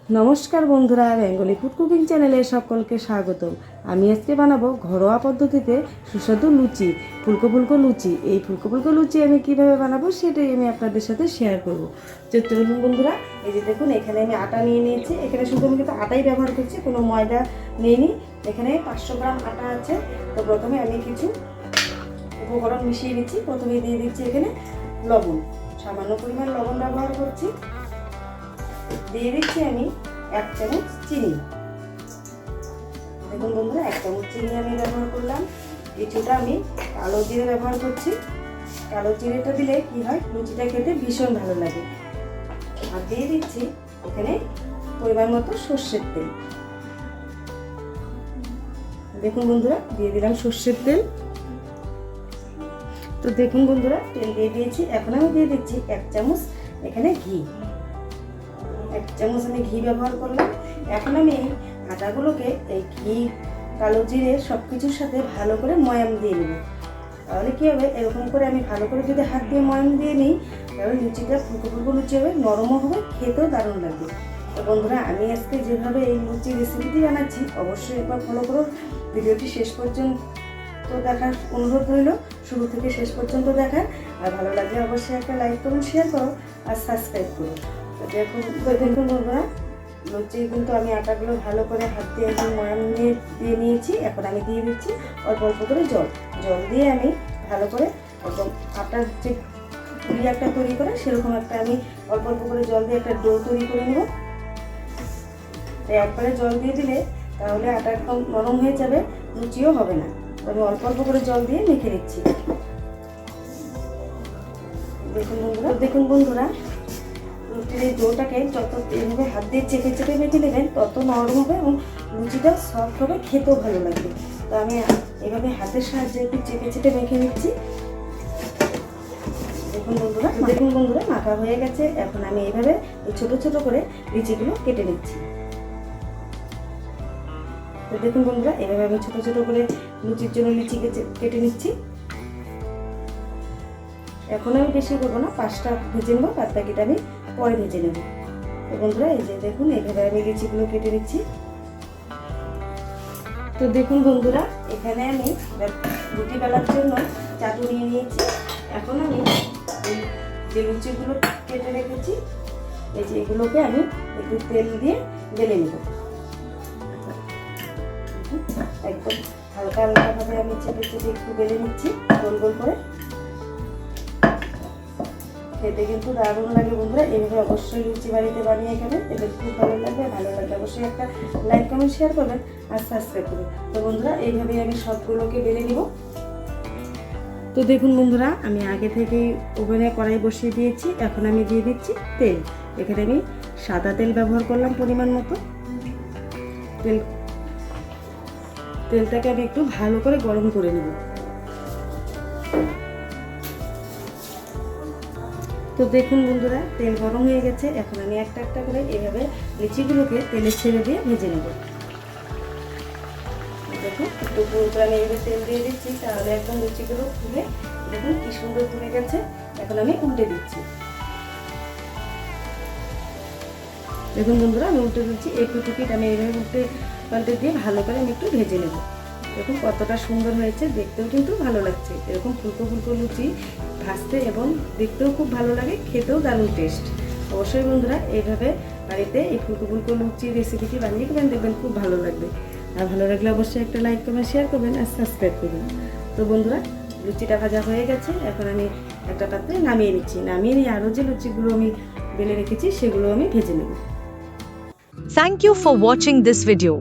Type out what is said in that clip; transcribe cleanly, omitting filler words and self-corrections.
নমস্কার বন্ধুরা, Bengali food cooking চ্যানেলে সকলকে স্বাগতম। আমি আজকে বানাবো ঘরোয়া পদ্ধতিতে সুস্বাদু লুচি, ফুলকো ফুলকো লুচি। এই ফুলকো ফুলকো লুচি আমি কিভাবে বানাবো সেটাই আমি আপনাদের সাথে শেয়ার করব। চলুন বন্ধুরা, এই যে দেখুন এখানে আমি আটা নিয়ে নিয়েছি। এখানে শুধু আমি কিন্তু আটাই ব্যবহার করছি, কোনো ময়দা নিইনি। এখানে 500 গ্রাম আটা আছে। তো প্রথমে আমি কিছু উপকরণ মিশিয়ে দিচ্ছি। প্রথমে দিয়ে দিচ্ছি এখানে লবণ, সামান্য পরিমাণ লবণ ব্যবহার করছি। দিয়ে দিচ্ছি আমি 1 চামচ চিনি। দেখুন বন্ধুরা, 1 চামচ চিনি আমি ব্যবহার করলাম। কিছুটা আমি কালো জিরে ব্যবহার করছি। কালো জিরেটা দিলে কি হয়, লুচিটা খেতে ভীষণ ভালো লাগে। আর দিয়ে দিচ্ছি এখানে পরিমাণ মতো সর্ষের তেল। দেখুন বন্ধুরা, দিয়ে দিলাম সর্ষের তেল। তো দেখুন বন্ধুরা, তেল দিয়ে দিয়েছি। এখন আমি দিয়ে দিচ্ছি 1 চামচ এখানে ঘি। 1 চামচ আমি ঘি ব্যবহার করলাম। এখন আমি এই আটাগুলোকে এই ঘি, কালো জিরে সব কিছুর সাথে ভালো করে ময়াম দিয়ে নেব। তাহলে কী হবে, এরকম করে আমি ভালো করে যদি হাত দিয়ে ময়াম দিয়ে নিই, তাহলে লুচিটা ফুলকো ফুলকো লুচি হবে, নরমও হবে, খেতেও দারুণ লাগবে। তো বন্ধুরা, আমি আজকে যেভাবে এই লুচি রেসিপিটি বানাচ্ছি, অবশ্যই একবার ফলো করো। ভিডিওটি শেষ পর্যন্ত দেখার অনুরোধ রইল, শুরু থেকে শেষ পর্যন্ত দেখার। আর ভালো লাগলে অবশ্যই একটা লাইক করুন, শেয়ার করো আর সাবস্ক্রাইব করো। দেখুন বন্ধুরা, লুচি কিন্তু আমি আটাগুলো ভালো করে হাত দিয়ে ময়াম দিয়ে নিয়েছি। এখন আমি দিয়ে দিচ্ছি অল্প অল্প করে জল দিয়ে আমি ভালো করে একদম আটার যে পুরি একটা তৈরি করে সেরকম একটা আমি অল্প অল্প করে জল দিয়ে একটা ডো তৈরি করে নেব। একবারে জল দিয়ে দিলে তাহলে আটা একদম নরম হয়ে যাবে, লুচিও হবে না। আমি অল্প অল্প করে জল দিয়ে মেখে নিচ্ছি। দেখুন বন্ধুরা, লুচির এই ডোটাকে যত এইভাবে হাত দিয়ে চেপে চেপে মেখে নেবেন, তত নরম হবে এবং লুচিটা সফট হবে, খেতেও ভালো লাগবে। তো আমি এভাবে হাতের সাহায্যে একটু চেপে চেপে মেখে নিচ্ছি। দেখুন বন্ধুরা, মাখা হয়ে গেছে। এখন আমি এইভাবে ছোট ছোট করে লিচিগুলো কেটে নিচ্ছি। তো দেখুন বন্ধুরা, এইভাবে আমি ছোট ছোট করে লুচির জন্য লিচি কেটে নিচ্ছি। এখন আমি বেশি করবো না, 5টা ভেজে নেবো, বাদ বাকিটা আমি পরে ভেজে নেব। তো বন্ধুরা, এই যে দেখুন এইভাবে আমি লিচিগুলো কেটে নিচ্ছি। তো দেখুন বন্ধুরা, এখানে আমি রুটি বেলার জন্য চাটু নিয়ে নিয়েছি। এখন আমি যে লুচিগুলো কেটে রেখেছি, এই যে এগুলোকে আমি একটু তেল দিয়ে বেলে নেব। একদম হালকা হালকাভাবে আমি চেপে চেপে একটু বেলে নিচ্ছি, গোল গোল করে। খেতে কিন্তু দারুণ লাগে বন্ধুরা। এইভাবে অবশ্যই লুচি বাড়িতে বানিয়ে খাবেন, এদের খুব ভালো লাগবে। ভালো লাগলে অবশ্যই একটা লাইক, কমেন্ট, শেয়ার করবেন আর সাবস্ক্রাইব করবেন। তো বন্ধুরা, এইভাবেই আমি সবগুলোকে বেলে নিব। তো দেখুন বন্ধুরা, আমি আগে থেকেই ওভেনে কড়াই বসিয়ে দিয়েছি। এখন আমি দিয়ে দিচ্ছি তেল। এখানে আমি সাদা তেল ব্যবহার করলাম পরিমাণ মতো। তেলটাকে আমি একটু ভালো করে গরম করে নেব। তো দেখুন বন্ধুরা, তেল গরম হয়ে গেছে। এখন আমি একটা একটা করে এভাবে লিচিগুলোকে তেলে ছেড়ে দিয়ে ভেজে নেব। দেখুন, একটু পুরো করে আমি এইভাবে তেল দিয়ে দিচ্ছি, তাহলে একদম লিচিগুলো ফুলে দেখুন কি সুন্দর ফুলে গেছে। এখন আমি উল্টে দিচ্ছি। দেখুন বন্ধুরা, আমি উল্টে দিচ্ছি। একটু টিকিট আমি এইভাবে পাল্টে দিয়ে ভালো করে আমি একটু ভেজে নেব। দেখুন কতটা সুন্দর হয়েছে, দেখতেও কিন্তু ভালো লাগছে। এরকম ফুলকো ফুলকো লুচি ভাজতে এবং দেখতেও খুব ভালো লাগে, খেতেও দারুণ টেস্ট। অবশ্যই বন্ধুরা, এইভাবে বাড়িতে এই ফুলকো ফুলকো লুচি রেসিপিটি বানিয়ে খাবেন, দেখবেন খুব ভালো লাগবে। আর ভালো লাগলে অবশ্যই একটা লাইক করবেন, শেয়ার করবেন আর সাবস্ক্রাইব করবেন। তো বন্ধুরা, লুচিটা ভাজা হয়ে গেছে। এখন আমি একটা পাত্রে নামিয়ে নিচ্ছি। নামিয়ে নিয়ে আরও যে লুচিগুলো আমি বেলে রেখেছি সেগুলো আমি ভেজে নেব। Thank you for watching this video.